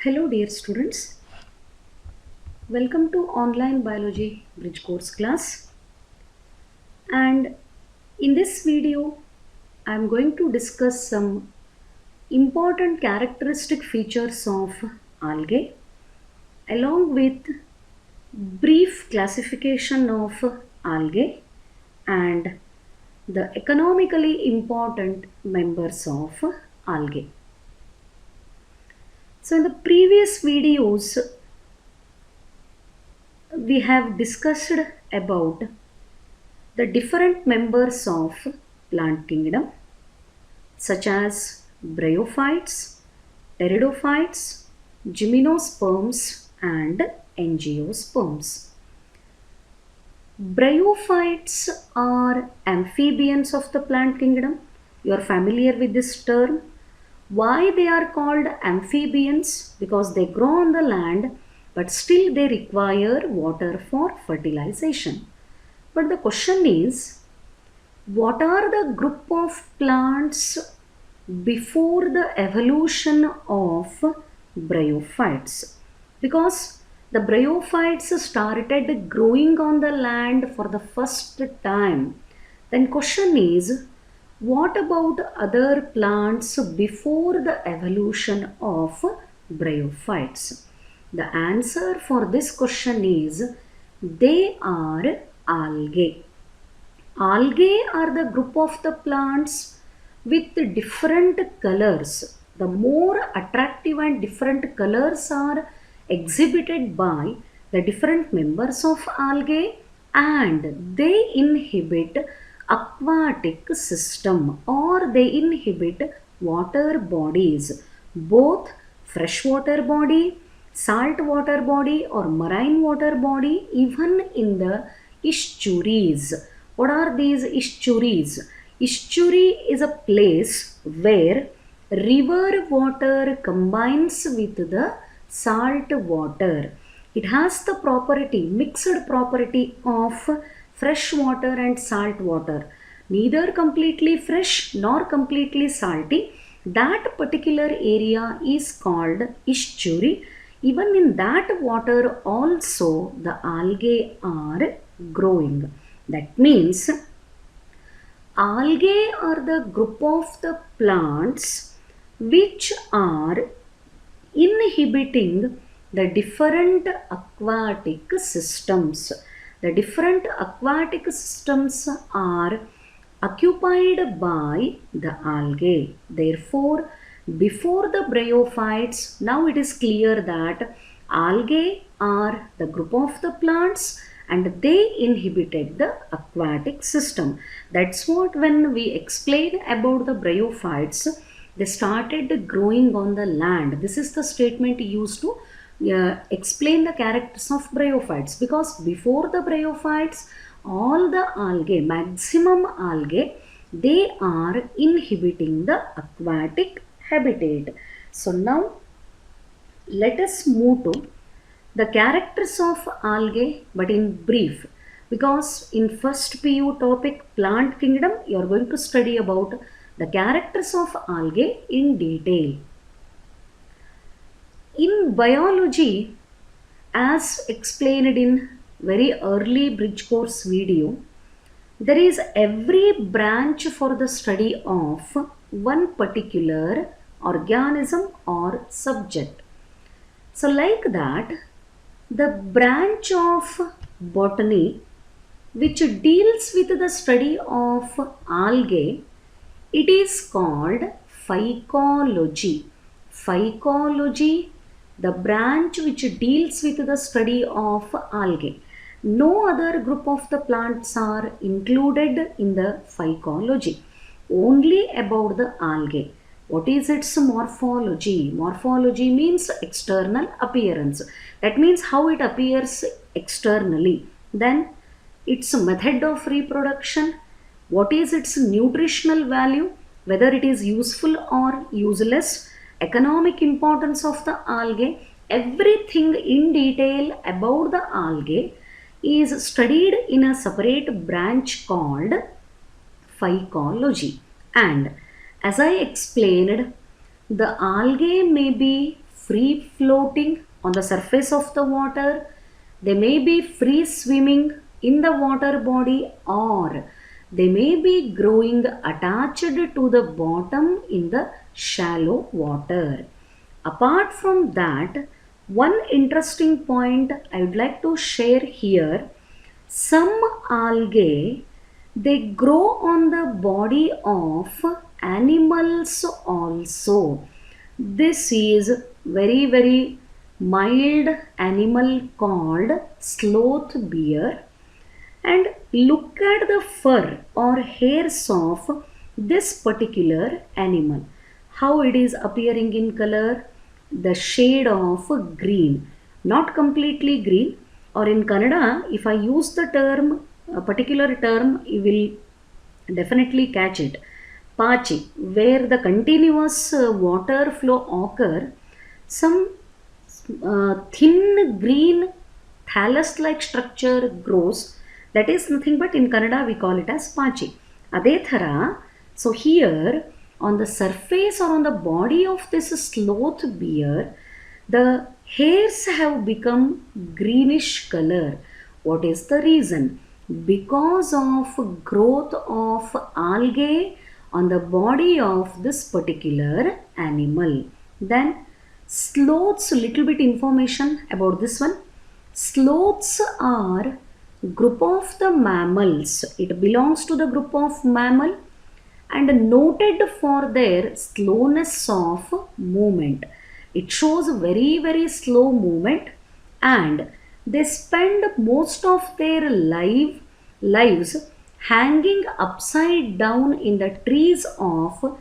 Hello dear students, welcome to online biology bridge course class, and in this video I am going to discuss some important characteristic features of algae along with brief classification of algae and the economically important members of algae. So in the previous videos we have discussed about the different members of plant kingdom such as bryophytes, pteridophytes, gymnosperms and angiosperms. Bryophytes are amphibians of the plant kingdom. You are familiar with this term. Why they are called amphibians? Because they grow on the land but still they require water for fertilization. But the question is, what are the group of plants before the evolution of bryophytes? Because the bryophytes started growing on the land for the first time. Then question is, what about other plants before the evolution of bryophytes? The answer for this question is they are algae. Algae are the group of the plants with different colors. The more attractive and different colors are exhibited by the different members of algae, and they inhibit aquatic system or they inhibit water bodies, both freshwater body, saltwater body or marine water body, even in the estuaries. What are these estuaries? Estuary is a place where river water combines with the salt water. It has the property, mixed property of fresh water and salt water. Neither completely fresh nor completely salty. That particular area is called estuary. Even in that water also the algae are growing. That means algae are the group of the plants which are inhibiting the different aquatic systems. The different aquatic systems are occupied by the algae. Therefore, before the bryophytes, now it is clear that algae are the group of the plants and they inhibited the aquatic system. That's what when we explain about the bryophytes, they started growing on the land. This is the statement used to explain the characters of bryophytes, because before the bryophytes all the algae, maximum algae, they are inhibiting the aquatic habitat. So now let us move to the characters of algae, but in brief, because in first PU topic plant kingdom you are going to study about the characters of algae in detail. In biology, as explained in very early bridge course video, there is every branch for the study of one particular organism or subject. So like that, the branch of botany which deals with the study of algae, it is called phycology. Phycology, the branch which deals with the study of algae. No other group of the plants are included in the phycology. Only about the algae. What is its morphology? Morphology means external appearance. That means how it appears externally. Then its method of reproduction. What is its nutritional value? Whether it is useful or useless. Economic importance of the algae. Everything in detail about the algae is studied in a separate branch called phycology. And as I explained, the algae may be free floating on the surface of the water, they may be free swimming in the water body, or they may be growing attached to the bottom in the shallow water. Apart from that, one interesting point I would like to share here, some algae they grow on the body of animals also. This is very mild animal called sloth bear, and look at the fur or hairs of this particular animal. How it is appearing in color? The shade of green, not completely green. Or in Kannada, if I use the term, a particular term, you will definitely catch it. Pachi, where the continuous water flow occur, some thin green thallus-like structure grows. That is nothing but in Kannada we call it as pachi. Adhe thara, so here on the surface or on the body of this sloth bear, the hairs have become greenish color. What is the reason? Because of growth of algae on the body of this particular animal. Then sloths, little bit information about this one. Sloths are group of the mammals. It belongs to the group of mammal and noted for their slowness of movement. It shows very slow movement, and they spend most of their lives hanging upside down in the trees of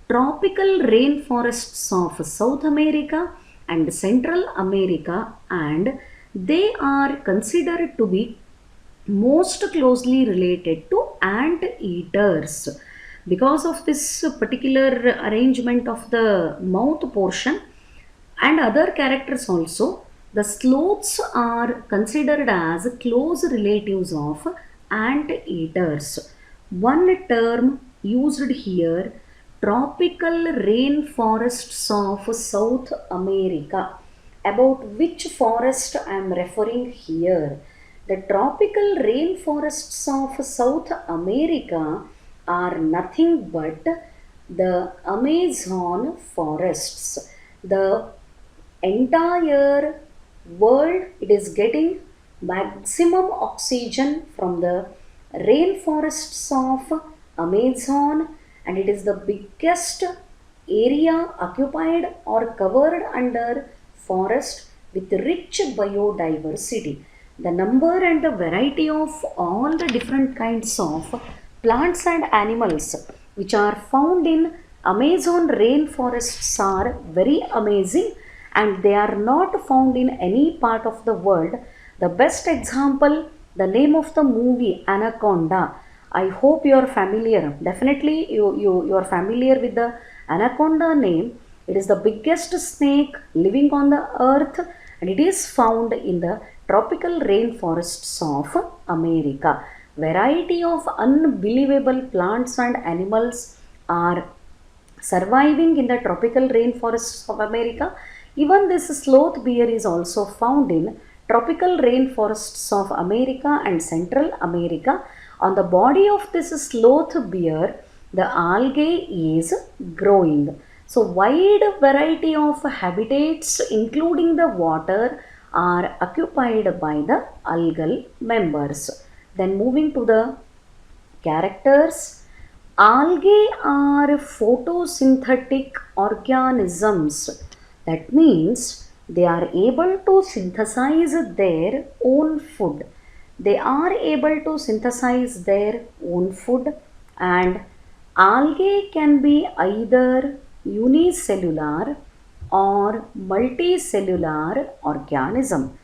tropical rainforests of South America and Central America, and they are considered to be most closely related to ant eaters. Because of this particular arrangement of the mouth portion and other characters also, the sloths are considered as close relatives of ant eaters. One term used here, tropical rainforests of South America. About which forest I am referring here? The tropical rainforests of South America are nothing but the Amazon forests. The entire world, it is getting maximum oxygen from the rainforests of Amazon, and it is the biggest area occupied or covered under forest with rich biodiversity. The number and the variety of all the different kinds of plants and animals which are found in Amazon rainforests are very amazing, and they are not found in any part of the world. The best example, the name of the movie Anaconda. I hope you are familiar. Definitely you are familiar with the anaconda name. It is the biggest snake living on the earth, and it is found in the tropical rainforests of America. Variety of unbelievable plants and animals are surviving in the tropical rainforests of America. Even this sloth bear is also found in tropical rainforests of America and Central America. On the body of this sloth bear, the algae is growing. So wide variety of habitats including the water are occupied by the algal members. Then moving to the characters, algae are photosynthetic organisms. That means they are able to synthesize their own food. They are able to synthesize their own food, and algae can be either unicellular or multicellular organism.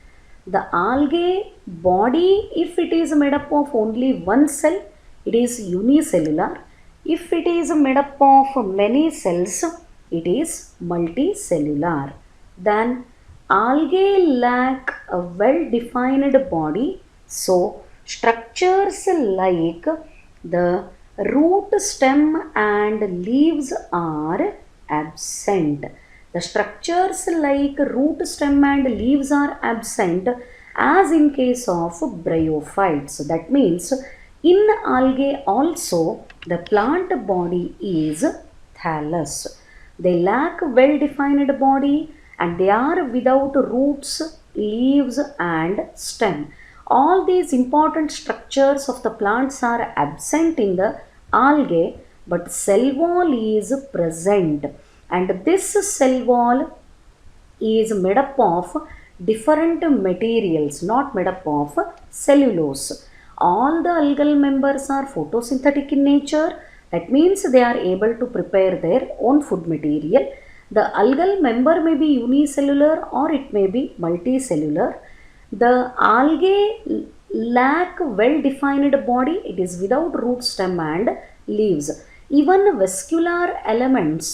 The algae body, if it is made up of only one cell, it is unicellular. If it is made up of many cells, it is multicellular. Then algae lack a well-defined body, so structures like the root, stem and leaves are absent. The structures like root, stem and leaves are absent as in case of bryophytes. That means in algae also the plant body is thallus. They lack well defined body and they are without roots, leaves and stem. All these important structures of the plants are absent in the algae, but cell wall is present, and this cell wall is made up of different materials, not made up of cellulose. All the algal members are photosynthetic in nature. That means they are able to prepare their own food material. The algal member may be unicellular or it may be multicellular. The algae lack well defined body. It is without root, stem and leaves. Even vascular elements,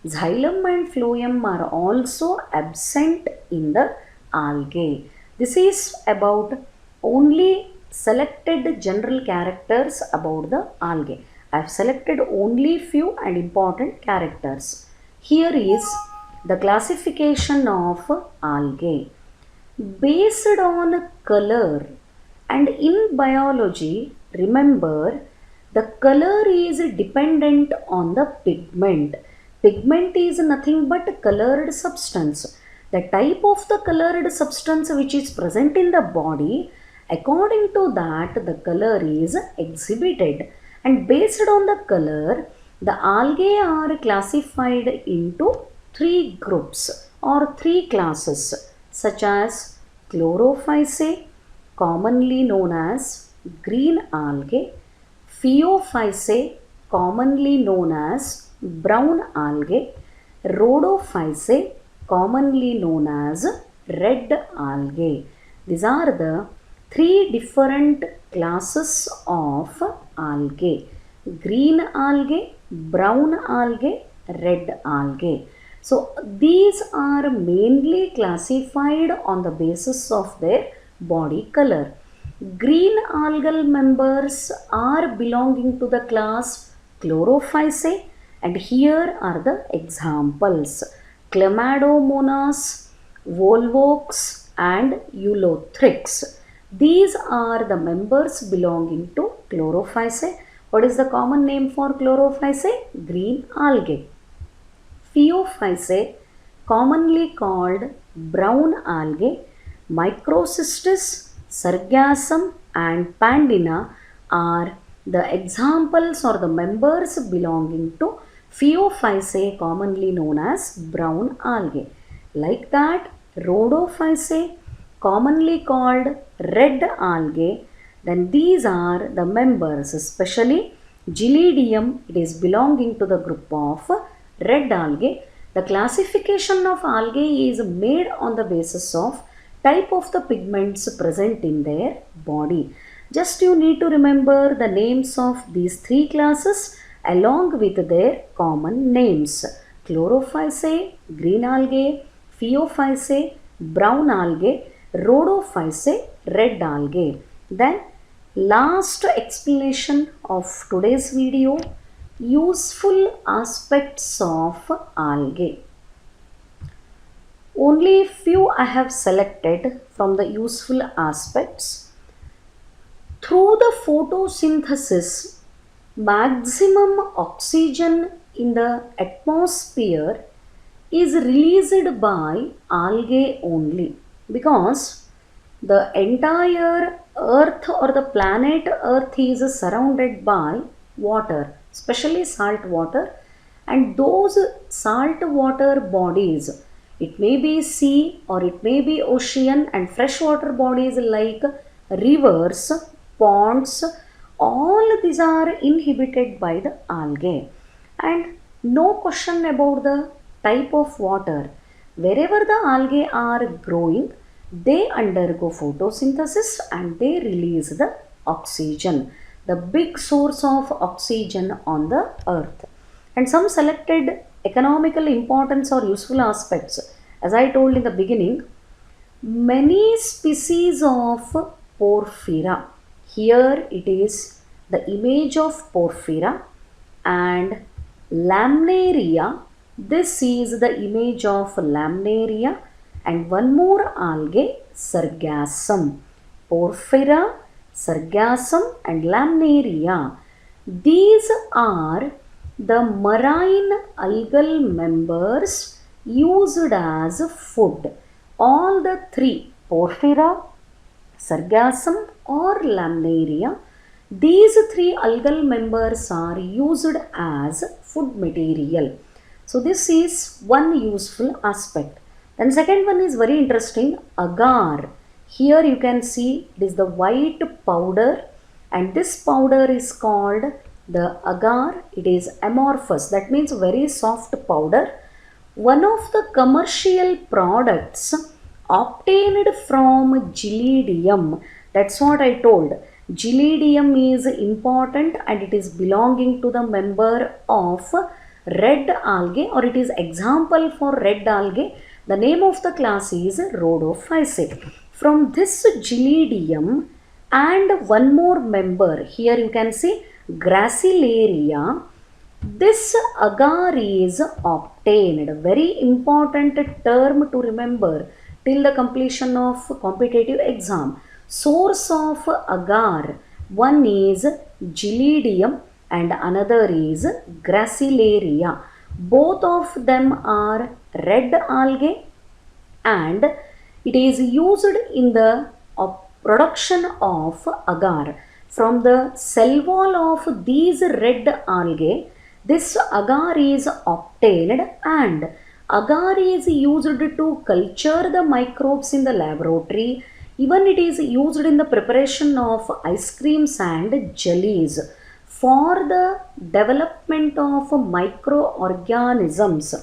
xylem and phloem, are also absent in the algae. This is about only selected general characters about the algae. I have selected only few and important characters. Here is the classification of algae based on color. And in biology, remember, the color is dependent on the pigment. Pigment is nothing but colored substance. The type of the colored substance which is present in the body, according to that the color is exhibited. And based on the color, the algae are classified into three groups or three classes, such as chlorophyceae, commonly known as green algae; Phaeophyceae, commonly known as brown algae; Rhodophyceae, commonly known as red algae. These are the three different classes of algae: green algae, brown algae, red algae. So these are mainly classified on the basis of their body color. Green algal members are belonging to the class Chlorophyceae, and here are the examples: Chlamydomonas, Volvox and Eulothrix. These are the members belonging to Chlorophyceae. What is the common name for Chlorophyceae? Green algae. Phaeophyceae, commonly called brown algae, Microcystis, Sargassum and Pandina are the examples or the members belonging to Phaeophyceae, commonly known as brown algae. Like that, Rhodophyceae, commonly called red algae, then these are the members, especially Gelidium, it is belonging to the group of red algae. The classification of algae is made on the basis of type of the pigments present in their body. Just you need to remember the names of these three classes along with their common names: Chlorophyceae, green algae; Phaeophyceae, brown algae; Rhodophyceae, red algae. Then last explanation of today's video: useful aspects of algae. Only few I have selected from the useful aspects. Through the photosynthesis, maximum oxygen in the atmosphere is released by algae only, because the entire earth or the planet earth is surrounded by water, especially salt water, and those salt water bodies, it may be sea or it may be ocean, and freshwater bodies like rivers, ponds, all these are inhabited by the algae. And no question about the type of water. Wherever the algae are growing, they undergo photosynthesis and they release the oxygen, the big source of oxygen on the earth. And some selected economical importance or useful aspects. As I told in the beginning, many species of Porphyra. Here it is the image of Porphyra and Lamnaria This is the image of laminaria, and one more algae, Sargassum. Porphyra, Sargassum and laminaria. These are the marine algal members used as food. All the three, Porphyra, Sargassum or laminaria, these three algal members are used as food material. So this is one useful aspect. Then second one is very interesting, agar. Here you can see it is the white powder, and this powder is called the agar. It is amorphous, that means very soft powder. One of the commercial products obtained from Gelidium. That's what I told. Gelidium is important and it is belonging to the member of red algae, or it is example for red algae. The name of the class is Rhodophysae. From this Gelidium and one more member, here you can see Gracilaria, this agar is obtained. Very important term to remember till the completion of competitive exam. Source of agar, one is Gelidium and another is Gracilaria. Both of them are red algae, and it is used in the production of agar. From the cell wall of these red algae, this agar is obtained, and agar is used to culture the microbes in the laboratory. Even it is used in the preparation of ice creams and jellies for the development of microorganisms.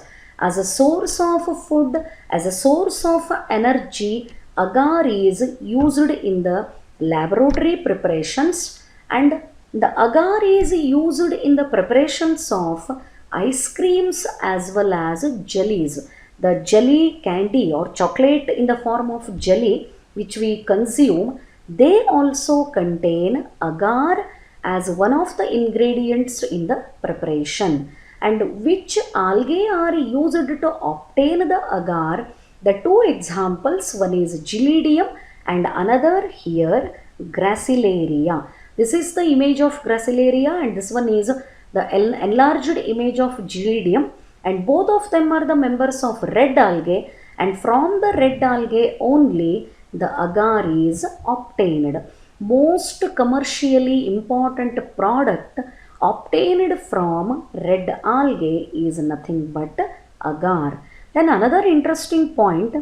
As a source of food, as a source of energy, agar is used in the laboratory preparations, and the agar is used in the preparations of ice creams as well as jellies. The jelly candy or chocolate in the form of jelly which we consume, they also contain agar as one of the ingredients in the preparation. And which algae are used to obtain the agar? The two examples, one is Gelidium and another here Gracilaria. This is the image of Gracilaria and this one is the enlarged image of Gelidium, and both of them are the members of red algae, and from the red algae only the agar is obtained. Most commercially important product obtained from red algae is nothing but agar. Then another interesting point,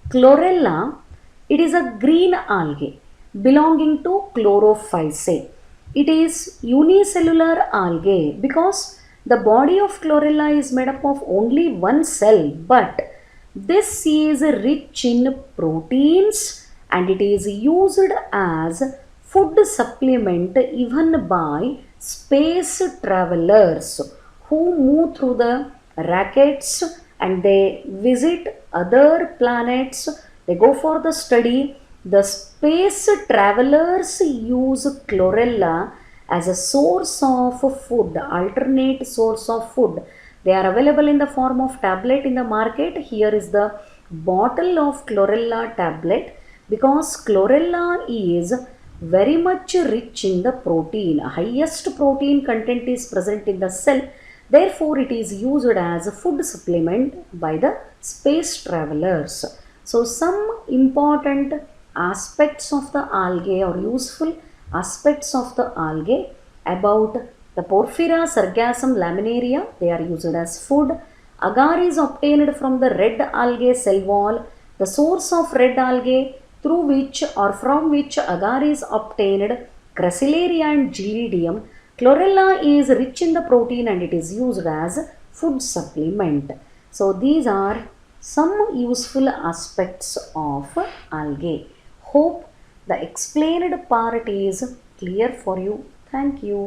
Chlorella, it is a green algae belonging to Chlorophysae. It is unicellular algae because the body of Chlorella is made up of only one cell, but this is rich in proteins and it is used as food supplement even by space travelers who move through the rockets and they visit other planets. They go for the study. The space travelers use Chlorella as a source of food, alternate source of food. They are available in the form of tablet in the market. Here is the bottle of Chlorella tablet, because Chlorella is very much rich in the protein. Highest protein content is present in the cell. Therefore, it is used as a food supplement by the space travelers. So, some important aspects of the algae or useful aspects of the algae about the Porphyra, Sargassum, laminaria, they are used as food. Agar is obtained from the red algae cell wall. The source of red algae through which or from which agar is obtained, Gracilaria and Gelidium. Chlorella is rich in the protein and it is used as food supplement. So these are some useful aspects of algae. Hope the explained part is clear for you. Thank you.